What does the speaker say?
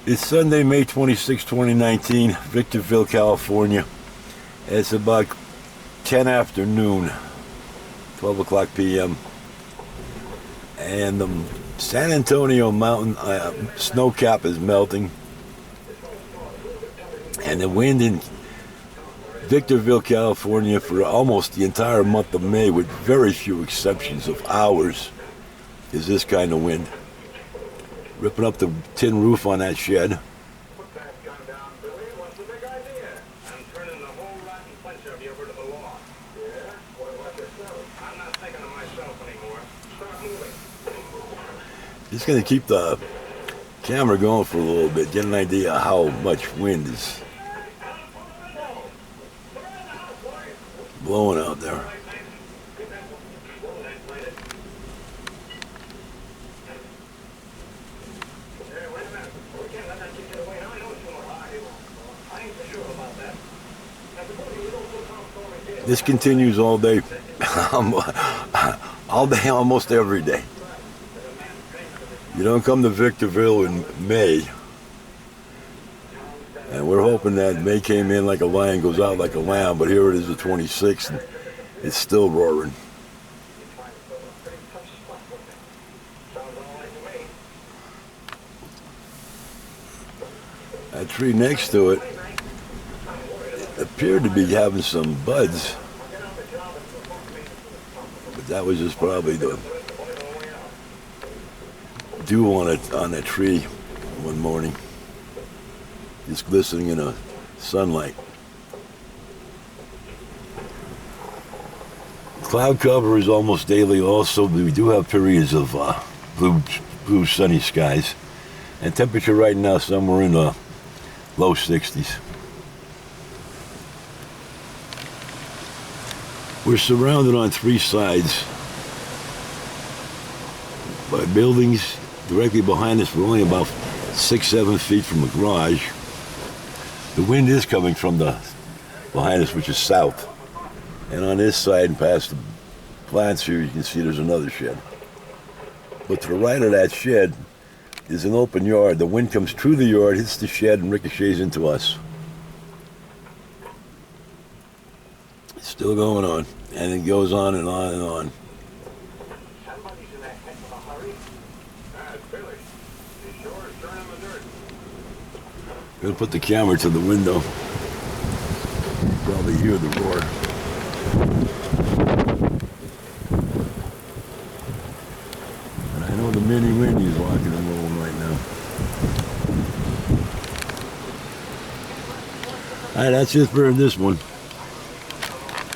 It's Sunday, May 26, 2019, Victorville, California. It's about 10 afternoon, 12 o'clock p.m. And the San Antonio mountain snow cap is melting. And the wind in Victorville, California for almost the entire month of May, with very few exceptions of hours, is this kind of wind. Ripping up the tin roof on that shed. Put that gun down, Billy. What's the big idea? I'm turning the whole rotten bunch of you over to the law. Yeah? What about yourself? I'm not thinking of myself anymore. Start moving. Just going to keep the camera going for a little bit, get an idea of how much wind is blowing out there. This continues all day, all day, almost every day. You don't come to Victorville in May, and we're hoping that May came in like a lion, goes out like a lamb, but here it is the 26th, and it's still roaring. That tree next to it appeared to be having some buds, but that was just probably the dew on that tree one morning, just glistening in the sunlight. Cloud cover is almost daily also. We do have periods of blue sunny skies, and temperature right now somewhere in the low 60s. We're surrounded on three sides by buildings. Directly behind us, we're only about 6-7 feet from the garage. The wind is coming from the behind us, which is south. And on this side, and past the plants here, you can see there's another shed. But to the right of that shed is an open yard. The wind comes through the yard, hits the shed, and ricochets into us. It's still going on, and it goes on and on and on. Somebody's in a heck of a hurry. Billy. He sure is turning the dirt. I'm going to put the camera to the window. You probably hear the roar. And I know the mini Winnie is walking and rolling right now. All right, that's it for this one.